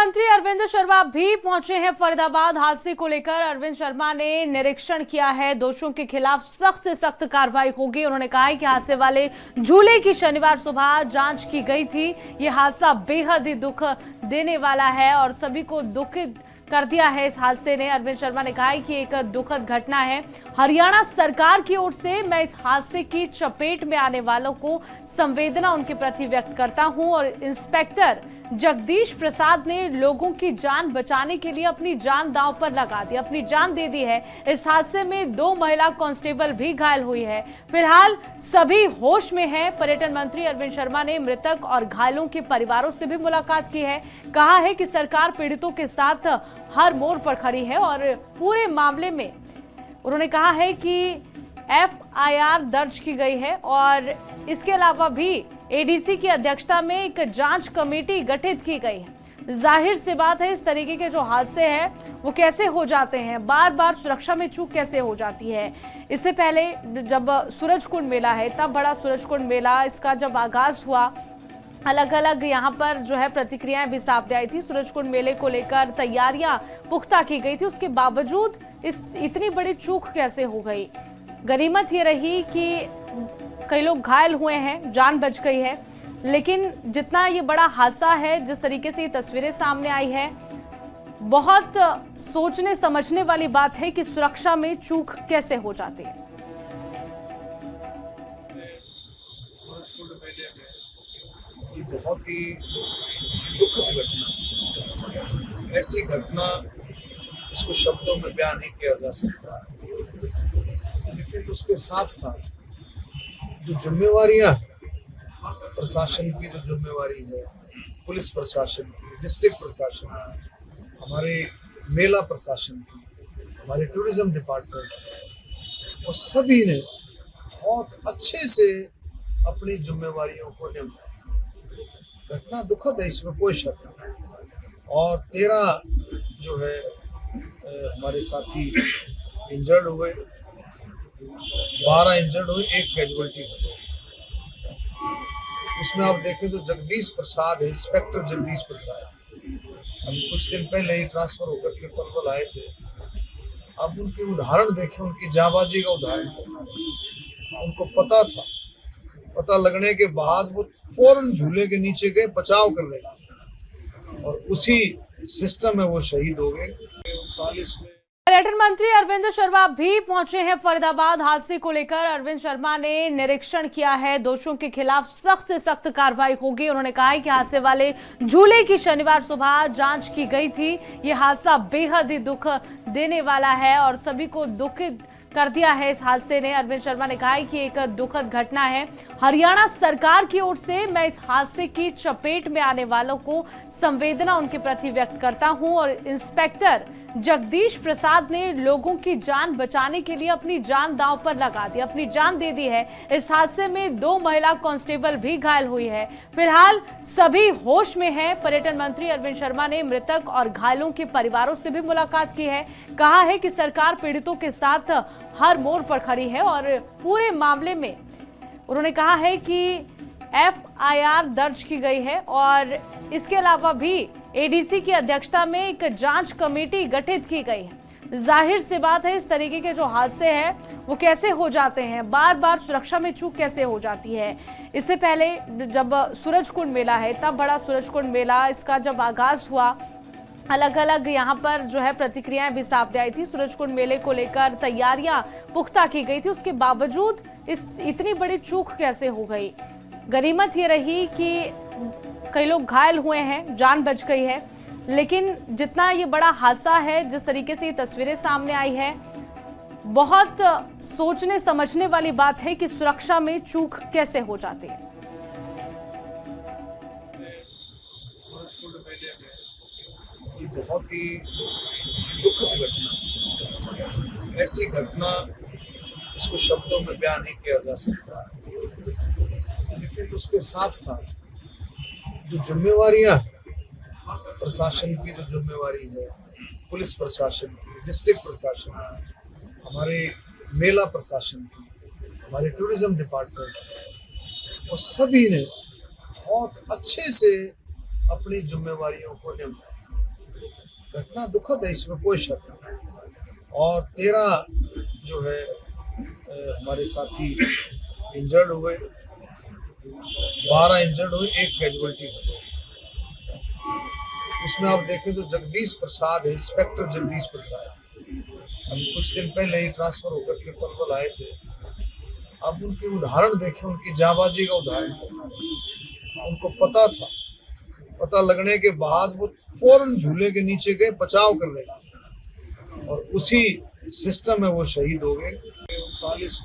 मंत्री अरविंद शर्मा भी पहुंचे हैं फरीदाबाद। हादसे को लेकर अरविंद शर्मा ने निरीक्षण किया है। दोषियों के खिलाफ सख्त से सख्त कार्रवाई होगी। उन्होंने कहा है कि हादसे वाले झूले की शनिवार सुबह जांच की गई थी। ये हादसा बेहद ही दुख देने वाला है और सभी को दुखित कर दिया है इस हादसे ने। अरविंद शर्मा ने कहा है कि एक दुखद घटना है। हरियाणा सरकार की ओर से मैं इस हादसे की चपेट में आने वालों को संवेदना उनके प्रति व्यक्त करता हूं और इंस्पेक्टर जगदीश प्रसाद ने लोगों की जान बचाने के लिए अपनी जान दांव पर लगा दी, अपनी जान दे दी है। इस हादसे में 2 महिला कांस्टेबल भी घायल हुई है। फिलहाल सभी होश में हैं। पर्यटन मंत्री अरविंद शर्मा ने मृतक और घायलों के परिवारों से भी मुलाकात की है। कहा है कि सरकार पीड़ितों के साथ हर मोड़ पर खड़ी है और पूरे मामले में उन्होंने कहा है कि FIR दर्ज की गई है और इसके अलावा भी ADC की अध्यक्षता में एक जांच कमेटी गठित की गई है। जाहिर सी बात है, इस तरीके के जो हादसे हैं वो कैसे हो जाते हैं, बार बार सुरक्षा में चूक कैसे हो जाती है। इससे पहले जब सूरजकुंड मेला है, इतना बड़ा सूरजकुंड मेला, इसका जब आगाज हुआ, अलग अलग यहाँ पर जो है प्रतिक्रियाएं भी सामने आई थी। सूरजकुंड मेले को लेकर तैयारियां पुख्ता की गई थी, उसके बावजूद इतनी बड़ी चूक कैसे हो गई। गनीमत ये रही कि कई लोग घायल हुए हैं, जान बच गई है, लेकिन जितना ये बड़ा हादसा है, जिस तरीके से ये तस्वीरें सामने आई है, बहुत सोचने समझने वाली बात है कि सुरक्षा में चूक कैसे हो जाती है। ये बहुत ही दुखद घटना, ऐसी घटना इसको शब्दों में बयान नहीं किया जा सकता। लेकिन उसके साथ साथ जो जिम्मेवारियां हैं, प्रशासन की जो जिम्मेवारी है, पुलिस प्रशासन की, डिस्ट्रिक्ट प्रशासन की, हमारे मेला प्रशासन की, हमारे टूरिज्म डिपार्टमेंट की, और सभी ने बहुत अच्छे से अपनी जिम्मेवारियों को निभाया। घटना दुखद है, इसमें कोई शक नहीं। और 13 जो है हमारे साथी इंजर्ड हुए, 12 इंजर्ड हुए, 1 कैजुअल्टी हुई। उसमें आप देखें तो जगदीश प्रसाद है, इंस्पेक्टर जगदीश प्रसाद, हम कुछ दिन पहले ही ट्रांसफर होकर के पलवल आए थे। अब उनके उदाहरण देखें, उनकी जाबाजी का उदाहरण देखें। उनको पता था, पता लगने के बाद वो फौरन झूले के नीचे गए, बचाव करने लगे और उसी सिस्टम में वो शहीद हो गए। 39 में पर्यटन मंत्री अरविंद शर्मा भी पहुंचे हैं फरीदाबाद। हादसे को लेकर अरविंद शर्मा ने निरीक्षण किया है। दोषियों के खिलाफ सख्त से सख्त कार्रवाई होगी। उन्होंने कहा है कि हादसे वाले झूले की शनिवार सुबह जांच की गई थी। ये हादसा बेहद ही दुख देने वाला है और सभी को दुखित कर दिया है इस हादसे ने। अरविंद शर्मा ने कहा है कि एक दुखद घटना है। हरियाणा सरकार की ओर से मैं इस हादसे की चपेट में आने वालों को संवेदना उनके प्रति व्यक्त करता हूं और इंस्पेक्टर जगदीश प्रसाद ने लोगों की जान बचाने के लिए अपनी जान दांव पर लगा दी, अपनी जान दे दी है। इस हादसे में 2 महिला कांस्टेबल भी घायल हुई है। फिलहाल सभी होश में हैं। पर्यटन मंत्री अरविंद शर्मा ने मृतक और घायलों के परिवारों से भी मुलाकात की है। कहा है कि सरकार पीड़ितों के साथ हर मोड़ पर खड़ी है और पूरे मामले में उन्होंने कहा है कि FIR दर्ज की गई है और इसके अलावा भी ADC की अध्यक्षता में एक जांच कमेटी गठित की गई है। जाहिर सी बात है, इस तरीके के जो हादसे हैं वो कैसे हो जाते हैं, बार बार सुरक्षा में चूक कैसे हो जाती है। इससे पहले जब सूरजकुंड मेला है, इतना बड़ा सूरजकुंड मेला, इसका जब आगाज हुआ, अलग अलग यहाँ पर जो है प्रतिक्रियाएं भी सामने आई थी। सूरजकुंड मेले को लेकर तैयारियां पुख्ता की गई थी, उसके बावजूद इतनी बड़ी चूक कैसे हो गई। गनीमत ये रही कि कई लोग घायल हुए हैं, जान बच गई है, लेकिन जितना ये बड़ा हादसा है, जिस तरीके से ये तस्वीरें सामने आई है, बहुत सोचने समझने वाली बात है कि सुरक्षा में चूक कैसे हो जाती है। ये बहुत ही दुखद घटना, ऐसी घटना इसको शब्दों में बयान नहीं किया जा सकता। लेकिन उसके साथ साथ जो जिम्मेवारियां हैं, प्रशासन की जो जिम्मेवारी है, पुलिस प्रशासन की, डिस्ट्रिक्ट प्रशासन की, हमारे मेला प्रशासन की, हमारे टूरिज्म डिपार्टमेंट की, और सभी ने बहुत अच्छे से अपनी जिम्मेवारियों को निभाया। घटना दुखद है, इसमें कोई शक नहीं। और 13 जो है हमारे साथी इंजर्ड हुए, 12 इंजर्ड हुए, 1 कैजुअलिटी हुई। उसमें आप देखें तो जगदीश प्रसाद है, इंस्पेक्टर जगदीश प्रसाद, हम कुछ दिन पहले ही ट्रांसफर होकर के पलवल आए थे। अब उनके उदाहरण देखें, उनकी जाबाजी का उदाहरण देखें। उनको पता था, पता लगने के बाद वो फौरन झूले के नीचे गए बचाव करने लगे और उसी सिस्टम में वो शहीद हो गए। 39